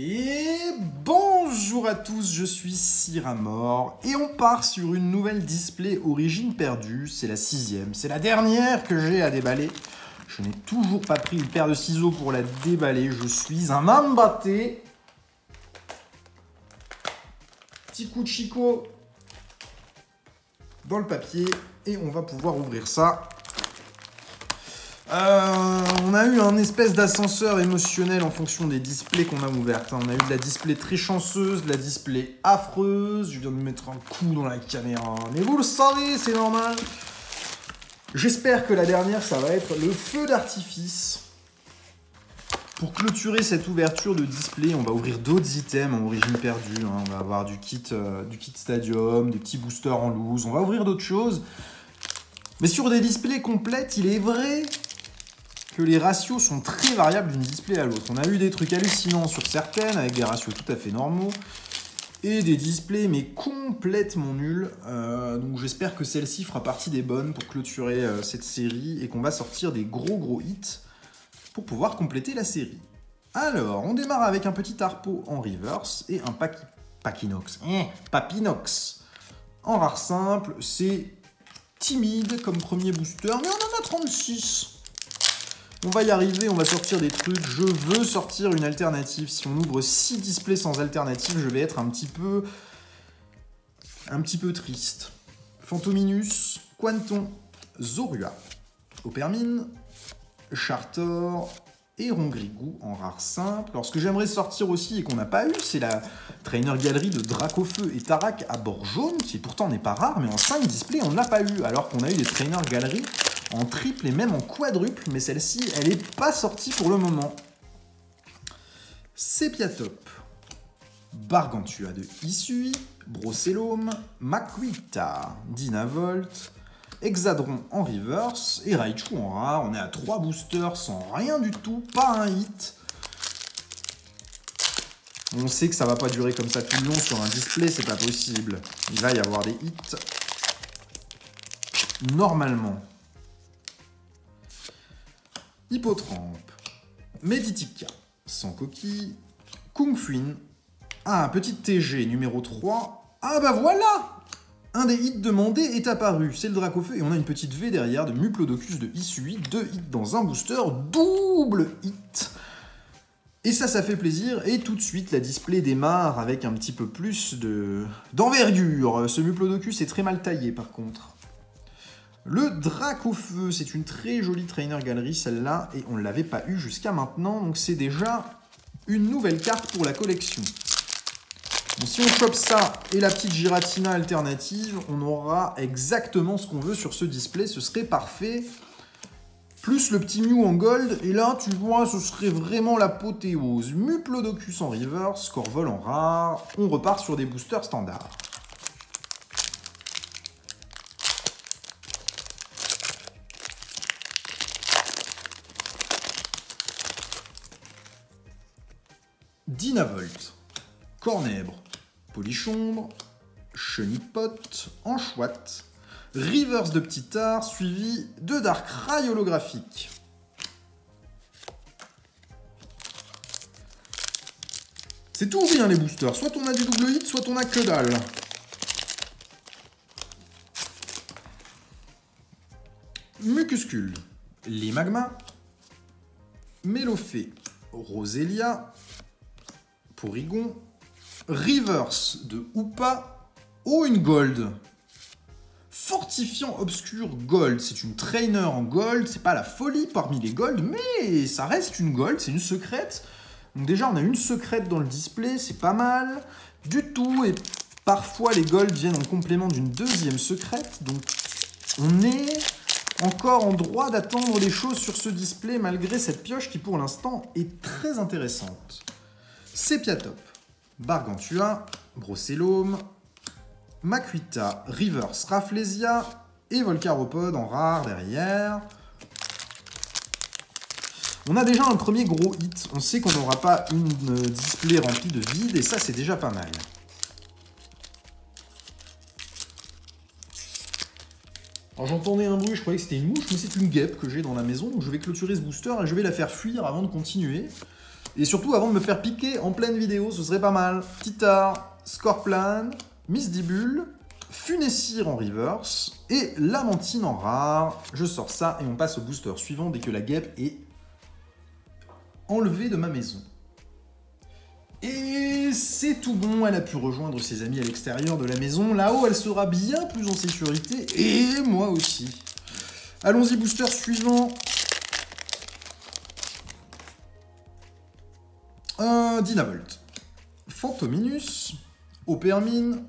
Et bonjour à tous, je suis Cyramor et on part sur une nouvelle display Origine perdue. C'est la 6e, c'est la dernière que j'ai à déballer. Je n'ai toujours pas pris une paire de ciseaux pour la déballer. Je suis un ambatté. Petit coup de chicot dans le papier et on va pouvoir ouvrir ça. On a eu un espèce d'ascenseur émotionnel en fonction des displays qu'on a ouvertes. On a eu de la display très chanceuse, de la display affreuse. Je viens de me mettre un coup dans la caméra. Mais vous le savez, c'est normal. J'espère que la dernière, ça va être le feu d'artifice. Pour clôturer cette ouverture de display, on va ouvrir d'autres items en origine perdue. On va avoir du kit Stadium, des petits boosters en loose. On va ouvrir d'autres choses. Mais sur des displays complètes, il est vrai que les ratios sont très variables d'une display à l'autre. On a eu des trucs hallucinants sur certaines, avec des ratios tout à fait normaux, et des displays mais complètement nuls. Donc j'espère que celle-ci fera partie des bonnes pour clôturer cette série, et qu'on va sortir des gros hits pour pouvoir compléter la série. Alors, on démarre avec un petit Harpo en reverse, et un Papinox en rare simple. C'est timide comme premier booster, mais on en a 36. On va y arriver, on va sortir des trucs. Je veux sortir une alternative. Si on ouvre 6 displays sans alternative, je vais être un petit peu triste. Phantominus, Quanton, Zorua, Opermine, Chartor et Rongrigou en rare simple. Alors ce que j'aimerais sortir aussi et qu'on n'a pas eu, c'est la trainer galerie de Dracofeu et Tarak à bord jaune, qui pourtant n'est pas rare, mais en 5 displays on ne l'a pas eu, alors qu'on a eu des trainer galeries en triple et même en quadruple, mais celle-ci, elle n'est pas sortie pour le moment. Sepiatop, Bargantua de Isui, Brocellum, Makuita, Dynavolt, Hexadron en reverse et Raichu en rare. On est à 3 boosters sans rien du tout, pas un hit. On sait que ça va pas durer comme ça tout le long sur un display, c'est pas possible. Il va y avoir des hits. Normalement. Hippotrampe, Meditica, sans coquille, Kung Fuin, un petit TG numéro 3. Ah bah voilà! Un des hits demandés est apparu, c'est le Dracofeu, et on a une petite V derrière de Muplodocus de Isui, 2 hits dans un booster, double hit. Et ça fait plaisir, et tout de suite la display démarre avec un petit peu plus d'envergure. Ce Muplodocus est très mal taillé par contre. Le Dracofeu, c'est une très jolie trainer galerie celle-là, et on ne l'avait pas eu jusqu'à maintenant, donc c'est déjà une nouvelle carte pour la collection. Bon, si on chope ça et la petite Giratina alternative, on aura exactement ce qu'on veut sur ce display, ce serait parfait. Plus le petit Mew en gold, et là tu vois, ce serait vraiment l'apothéose. Muplodocus en reverse, Corvol en rare, on repart sur des boosters standards. Dynavolt, Cornèbre, Polichombre, Chenipot, Anchouette, Reverse de Petit Art, suivi de Darkrai holographique. C'est tout bien les boosters, soit on a du double hit, soit on a que dalle. Mucuscule, les Magma, Mélofée, Roselia, Porygon, Reverse de Hoopa, oh une gold. Fortifiant obscur gold, c'est une trainer en gold, c'est pas la folie parmi les gold, mais ça reste une gold, c'est une secrète. Donc déjà on a une secrète dans le display, c'est pas mal du tout, et parfois les gold viennent en complément d'une deuxième secrète, donc on est encore en droit d'attendre des choses sur ce display malgré cette pioche qui pour l'instant est très intéressante. Sepiatop, Bargantua, Brocellum, Makuita, Reverse, Rafflesia et Volcaropod en rare derrière. On a déjà un premier gros hit. On sait qu'on n'aura pas une display remplie de vide et ça c'est déjà pas mal. Alors j'entendais un bruit, je croyais que c'était une mouche, mais c'est une guêpe que j'ai dans la maison. Donc je vais clôturer ce booster et je vais la faire fuir avant de continuer. Et surtout, avant de me faire piquer en pleine vidéo, ce serait pas mal. Titar, Scorplan, Misdibule, Funessir en reverse et Lamantine en rare. Je sors ça et on passe au booster suivant dès que la guêpe est enlevée de ma maison. Et c'est tout bon, elle a pu rejoindre ses amis à l'extérieur de la maison. Là-haut, elle sera bien plus en sécurité, et moi aussi. Allons-y, booster suivant. Dynavolt. Fantominus. Opermine.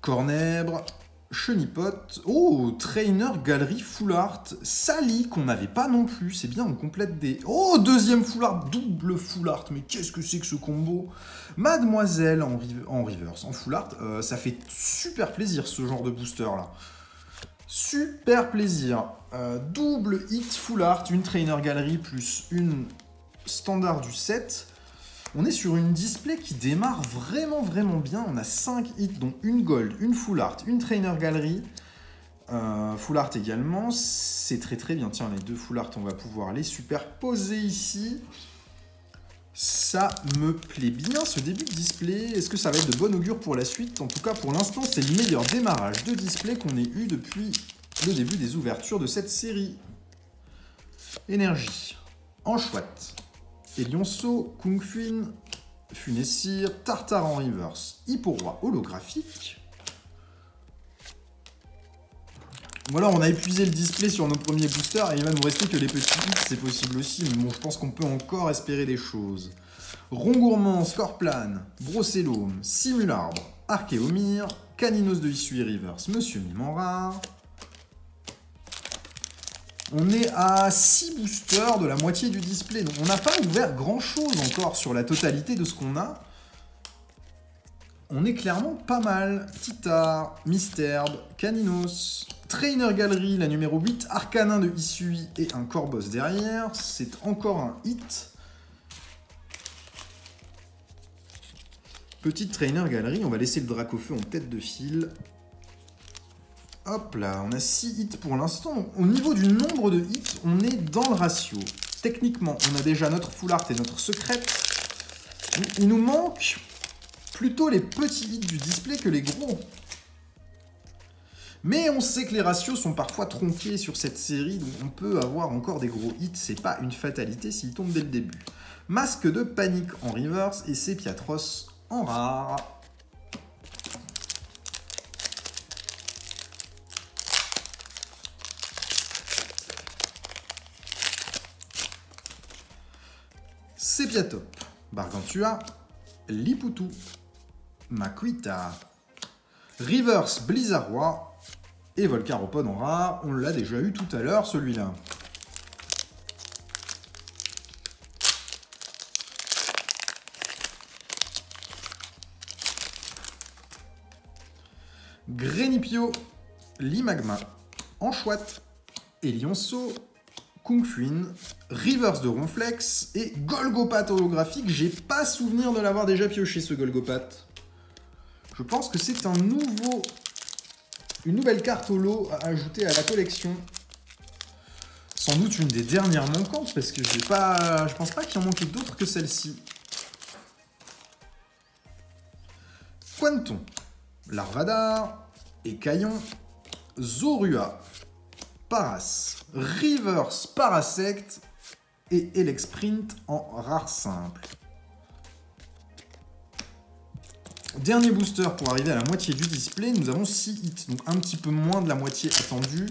Cornèbre. Chenipote. Oh, Trainer Galerie Full Art. Sally, qu'on n'avait pas non plus. C'est bien, on complète des... Oh, deuxième Full Art, double Full Art. Mais qu'est-ce que c'est que ce combo? Mademoiselle en reverse, en Full Art. Ça fait super plaisir, ce genre de booster-là. Super plaisir. Double hit Full Art, une Trainer Galerie plus une standard du set. On est sur une display qui démarre vraiment bien. On a 5 hits, dont une Gold, une Full Art, une Trainer Gallery. Full Art également. C'est très bien. Tiens, les deux Full Art, on va pouvoir les superposer ici. Ça me plaît bien, ce début de display. Est-ce que ça va être de bon augure pour la suite? En tout cas, pour l'instant, c'est le meilleur démarrage de display qu'on ait eu depuis le début des ouvertures de cette série. Énergie. Enchouette. Elionceau, Kungfuin, Funessir, Tartare en reverse, Hipporoi holographique. Voilà, on a épuisé le display sur nos premiers boosters et il va nous rester que les petits hits, c'est possible aussi, mais bon, je pense qu'on peut encore espérer des choses. Rongourmand, Scorplan, Brossellum, Simularbre, Archéomir, Caninos de Issue reverse, Monsieur Mime en rare. On est à 6 boosters de la moitié du display. Donc on n'a pas ouvert grand-chose encore sur la totalité de ce qu'on a. On est clairement pas mal. Titar, Misterbe, Caninos, Trainer Gallery, la numéro 8, Arcanin de Issui et un Corboss derrière. C'est encore un hit. Petite Trainer Gallery, on va laisser le Dracofeu en tête de file. Hop là, on a 6 hits pour l'instant. Au niveau du nombre de hits, on est dans le ratio. Techniquement, on a déjà notre Full Art et notre Secrète. Il nous manque plutôt les petits hits du display que les gros. Mais on sait que les ratios sont parfois tronqués sur cette série, donc on peut avoir encore des gros hits. C'est pas une fatalité s'ils tombent dès le début. Masque de Panique en reverse et Sepiatros en rare. Sepiatop, Bargantua, Liputu, Makuita, Reverse Blizzardroid et Volcaropod en rare. On l'a déjà eu tout à l'heure, celui-là. Grenipio, Limagma, Enchouette, Elionceau, Kungfuin, Reverse de Ronflex et Golgopat holographique. J'ai pas souvenir de l'avoir déjà pioché, ce Golgopat. Je pense que c'est une nouvelle carte holo à ajouter à la collection. Sans doute une des dernières manquantes, parce que je pense pas qu'il en manquait d'autres que celle-ci. Quanton, Larvadar, Écaillon, Zorua, Paras, Reverse Parasect et Elexprint en rare simple. Dernier booster pour arriver à la moitié du display, nous avons 6 hits, donc un petit peu moins de la moitié attendue.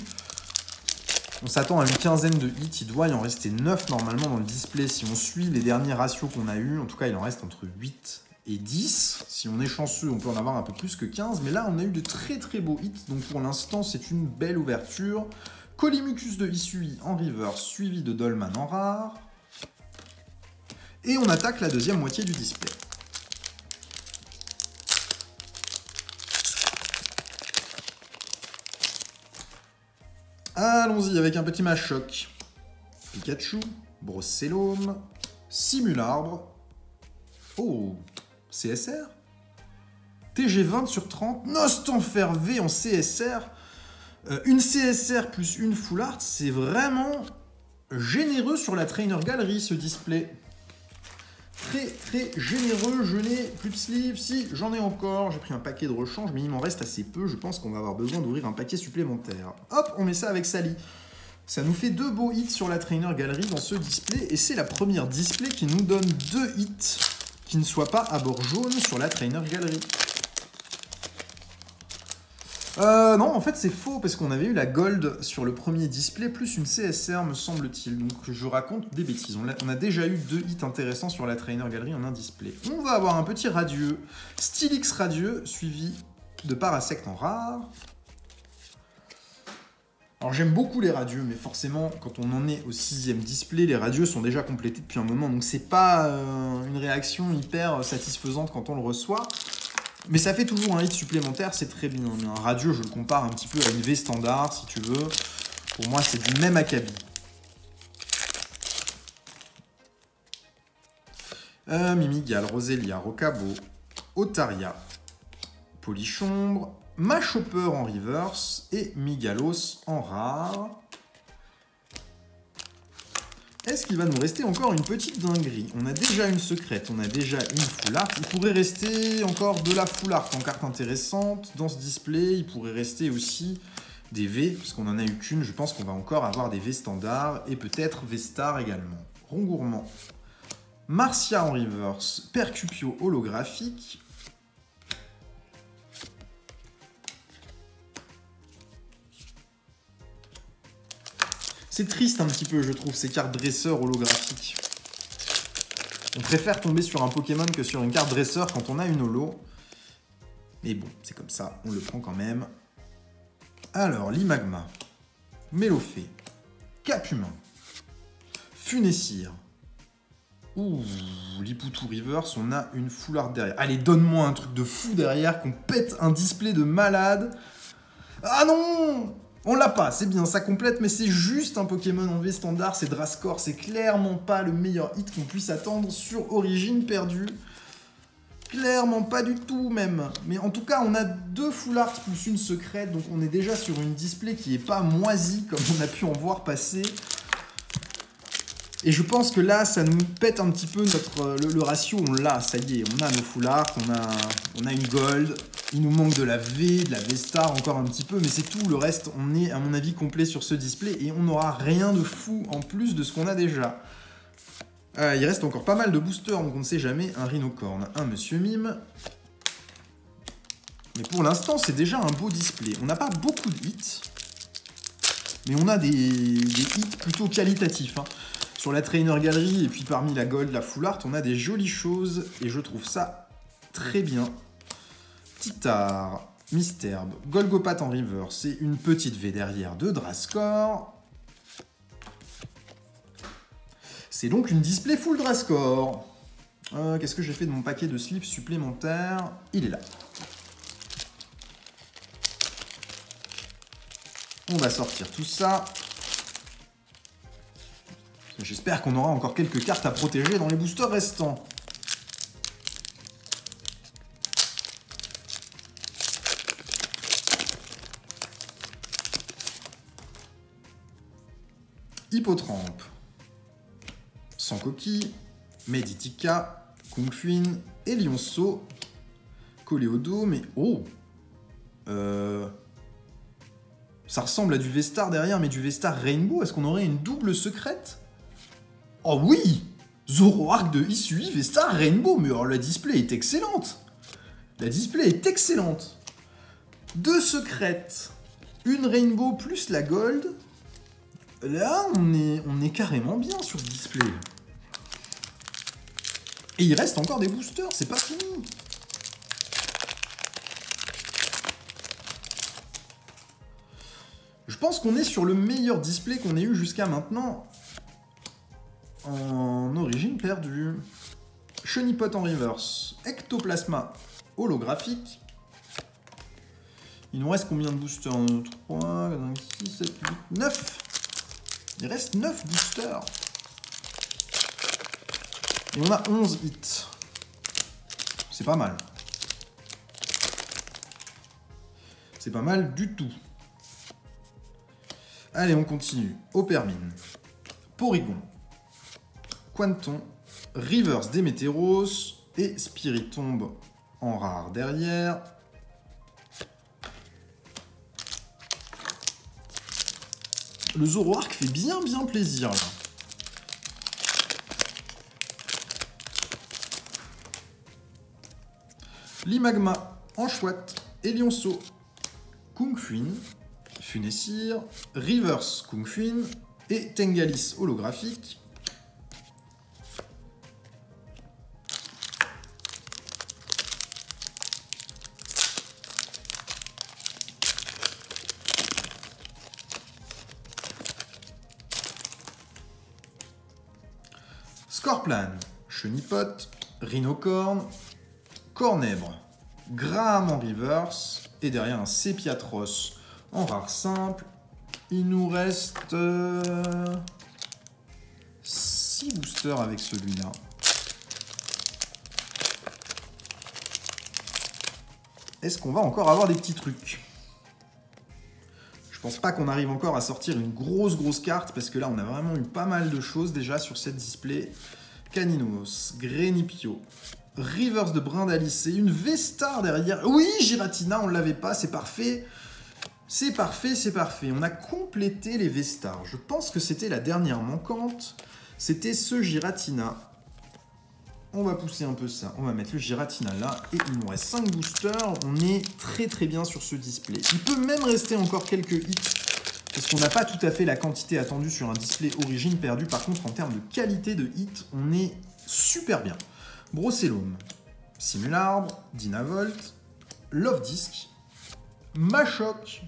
On s'attend à une quinzaine de hits, il doit y en rester 9 normalement dans le display si on suit les derniers ratios qu'on a eu. En tout cas, il en reste entre 8 et 10. Si on est chanceux, on peut en avoir un peu plus que 15, mais là, on a eu de très beaux hits, donc pour l'instant, c'est une belle ouverture. Colimucus de Issui en reverse, suivi de Dolman en rare. Et on attaque la deuxième moitié du display. Allons-y avec un petit Machoc. Pikachu, Brossellum, Simularbre. Oh, CSR TG 20 sur 30, Nostanfer V en CSR. Une CSR plus une Full Art, c'est vraiment généreux sur la Trainer Gallery, ce display. très généreux. Je n'ai plus de sleeves. Si, j'en ai encore. J'ai pris un paquet de rechange, mais il m'en reste assez peu. Je pense qu'on va avoir besoin d'ouvrir un paquet supplémentaire. Hop, on met ça avec Sally. Ça nous fait 2 beaux hits sur la Trainer Gallery dans ce display. Et c'est la première display qui nous donne 2 hits qui ne soient pas à bord jaune sur la Trainer Gallery. Non, en fait c'est faux parce qu'on avait eu la Gold sur le premier display plus une CSR me semble-t-il. Donc je raconte des bêtises. On a déjà eu 2 hits intéressants sur la Trainer Gallery en un display. On va avoir un petit radieux, Stylix radieux, suivi de Parasect en rare. Alors j'aime beaucoup les radieux, mais forcément quand on en est au 6e display, les radieux sont déjà complétés depuis un moment. Donc c'est pas une réaction hyper satisfaisante quand on le reçoit. Mais ça fait toujours un hit supplémentaire, c'est très bien. Mais un radieux, je le compare un petit peu à une V standard, si tu veux. Pour moi, c'est du même acabit. Mimigal, Roselia, Rocabo, Otaria, Polichombre, Machopper en reverse et Migalos en rare. Est-ce qu'il va nous rester encore une petite dinguerie? On a déjà une secrète, on a déjà une full art. Il pourrait rester encore de la full art en carte intéressante. Dans ce display, il pourrait rester aussi des V, parce qu'on n'en a eu qu'une. Je pense qu'on va encore avoir des V standards et peut-être V star également. Rongourmand, Marcia en reverse, Percupio holographique. C'est triste un petit peu, je trouve, ces cartes dresseurs holographiques. On préfère tomber sur un Pokémon que sur une carte dresseur quand on a une holo. Mais bon, c'est comme ça, on le prend quand même. Alors, Limagma, Mélofée, Capumin, Funessire. Ouh, Lipoutou Reverse, on a une full art derrière. Allez, donne-moi un truc de fou derrière, qu'on pète un display de malade. Ah non! On l'a pas, c'est bien, ça complète, mais c'est juste un Pokémon en V standard, c'est Drascore, c'est clairement pas le meilleur hit qu'on puisse attendre sur Origine perdue. Clairement pas du tout même. Mais en tout cas, on a 2 full art plus une secrète, donc on est déjà sur une display qui est pas moisie comme on a pu en voir passer. Et je pense que là, ça nous pète un petit peu le ratio, on l'a, ça y est, on a nos full art, on a une gold. Il nous manque de la V, de la V-Star encore un petit peu, mais c'est tout. Le reste, on est, à mon avis, complet sur ce display et on n'aura rien de fou en plus de ce qu'on a déjà. Il reste encore pas mal de boosters, donc on ne sait jamais. Un Rhinocorn, un Monsieur Mime. Mais pour l'instant, c'est déjà un beau display. On n'a pas beaucoup de hits, mais on a des hits plutôt qualitatifs. Hein. Sur la Trainer Gallery et puis parmi la Gold, la Full Art, on a des jolies choses et je trouve ça très bien. Titar, Misterbe, Golgopath en reverse et une petite V derrière de Drascore. C'est donc une display full Drascore. Qu'est-ce que j'ai fait de mon paquet de sleeves supplémentaires? Il est là. On va sortir tout ça. J'espère qu'on aura encore quelques cartes à protéger dans les boosters restants. Hippotrampe, Sans Coquille, Meditica, Kungfuin et Lionceau, collé au dos, mais oh ça ressemble à du V-Star derrière, mais du V-Star Rainbow. Est-ce qu'on aurait une double secrète? Oh oui, Zoroark de Isui, V-Star Rainbow, mais alors la display est excellente. La display est excellente. 2 secrètes, une Rainbow plus la Gold. Là, on est carrément bien sur le display. Et il reste encore des boosters, c'est pas fini. Je pense qu'on est sur le meilleur display qu'on ait eu jusqu'à maintenant. En origine perdue. Chenipot en reverse. Ectoplasma holographique. Il nous reste combien de boosters? 3, 4, 5, 6, 7, 8, 9. Il reste 9 boosters. Et on a 11 hits. C'est pas mal. C'est pas mal du tout. Allez, on continue. Opermine, Porygon, Quanton, Reverse Démétéros et Spiritomb en rare derrière. Le Zoroark fait bien plaisir là. Limagma en chouette et Lionceau. Kungfuin, Funessir, Reverse Kungfuin et Tengalis holographique. Scorplan, Chenipote, Rhinocorn, Cornèbre, Graham en reverse, et derrière un Sepiatros en rare simple. Il nous reste 6 boosters avec celui-là. Est-ce qu'on va encore avoir des petits trucs? Je pense pas qu'on arrive encore à sortir une grosse carte, parce que là, on a vraiment eu pas mal de choses déjà sur cette display. Caninos, Grenipio, Reverse de Brindalis et une V-Star derrière. Oui, Giratina, on ne l'avait pas, c'est parfait. C'est parfait. On a complété les V-Stars. Je pense que c'était la dernière manquante. C'était ce Giratina. On va pousser un peu ça. On va mettre le Giratina là. Et il nous reste 5 boosters. On est très bien sur ce display. Il peut même rester encore quelques hits, parce qu'on n'a pas tout à fait la quantité attendue sur un display origine perdue. Par contre, en termes de qualité de hit, on est super bien. Brossellum, Simularbre, Dynavolt, Love Disc, Machoc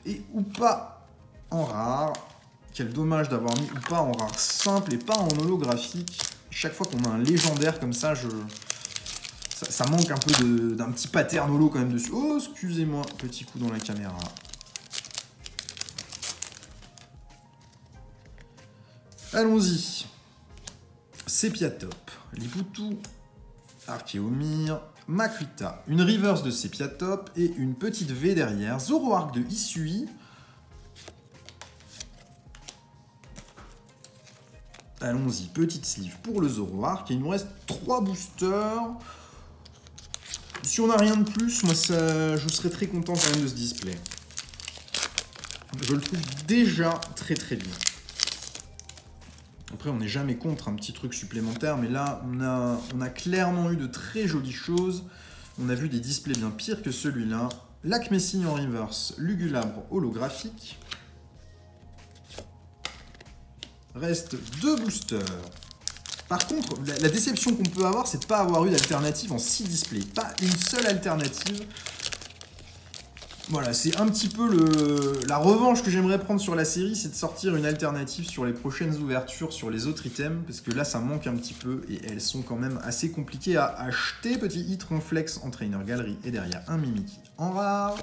et Hoopa en rare. Quel dommage d'avoir mis Hoopa en rare simple et pas en holographique. Chaque fois qu'on a un légendaire comme ça, ça manque un peu d'un petit pattern holo quand même dessus. Oh, excusez-moi, petit coup dans la caméra. Allons-y. Sepiatop, Liputu, Archeomir, Makuita, une reverse de Sepiatop et une petite V derrière. Zoroark de Hisui. Allons-y, petite sleeve pour le Zoroark. Et il nous reste 3 boosters. Si on n'a rien de plus, moi je serais très content quand même de ce display. Je le trouve déjà très bien. Après, on n'est jamais contre un petit truc supplémentaire, mais là, on a clairement eu de très jolies choses. On a vu des displays bien pires que celui-là. Lakmessing en reverse, Lugulabre holographique. Reste 2 boosters. Par contre, la déception qu'on peut avoir, c'est de ne pas avoir eu d'alternative en 6 displays. Pas une seule alternative. Voilà, c'est un petit peu la revanche que j'aimerais prendre sur la série, c'est de sortir une alternative sur les prochaines ouvertures, sur les autres items, parce que là, ça manque un petit peu, et elles sont quand même assez compliquées à acheter. Petit hit Ronflex en Trainer Gallery, et derrière un Mimikyu en rare.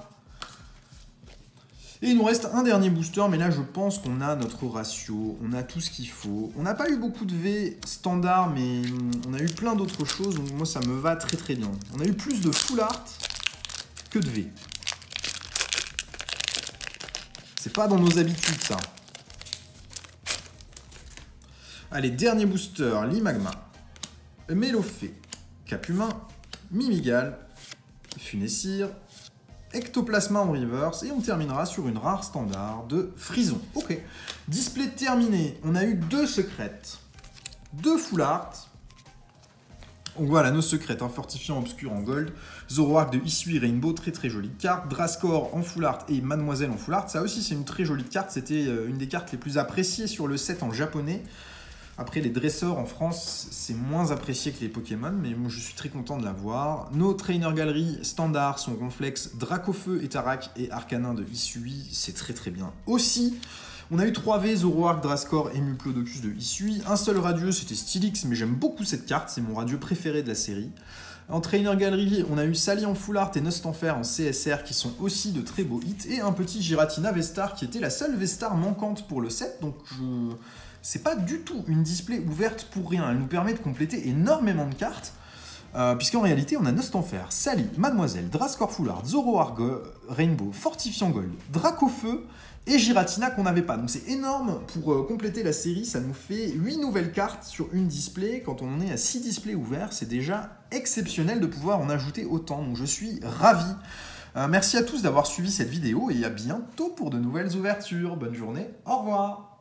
Et il nous reste un dernier booster, mais là, je pense qu'on a notre ratio, on a tout ce qu'il faut. On n'a pas eu beaucoup de V standard, mais on a eu plein d'autres choses, donc moi, ça me va très bien. On a eu plus de full art que de V. C'est pas dans nos habitudes, ça. Allez, dernier booster, Limagma, Melofé, Capumin, Mimigal, Funessir, Ectoplasma en reverse, et on terminera sur une rare standard de Frison. Ok, display terminé. On a eu 2 secrètes, 2 full art. Donc voilà, nos secrètes, un fortifiant obscur en gold, Zoroark de Hisui Rainbow, très jolie carte, Drascore en full art et Mademoiselle en full art, ça aussi c'est une très jolie carte, c'était une des cartes les plus appréciées sur le set en japonais. Après les dresseurs en France, c'est moins apprécié que les Pokémon, mais moi je suis très content de l'avoir. Nos Trainer Gallery standards sont Ronflex, Dracofeu et Tarak, et Arcanin de Hisui, c'est très bien aussi. On a eu 3V, Zoroark, Drascore et Muplodocus de Hisui. Un seul radieux, c'était Stylix, mais j'aime beaucoup cette carte, c'est mon radieux préféré de la série. En Trainer Gallery, on a eu Sally en full art et Nostanfer en CSR, qui sont aussi de très beaux hits. Et un petit Giratina V-Star, qui était la seule V-Star manquante pour le set, donc c'est pas du tout une display ouverte pour rien. Elle nous permet de compléter énormément de cartes. Puisqu'en réalité, on a Nostanfer, Sally, Mademoiselle, Drascore Foulard, Zoro Argo, Rainbow, Fortifiant Gold, Dracofeu et Giratina qu'on n'avait pas. Donc c'est énorme pour compléter la série, ça nous fait 8 nouvelles cartes sur une display. Quand on en est à 6 displays ouverts, c'est déjà exceptionnel de pouvoir en ajouter autant. Donc je suis ravi. Merci à tous d'avoir suivi cette vidéo et à bientôt pour de nouvelles ouvertures. Bonne journée, au revoir.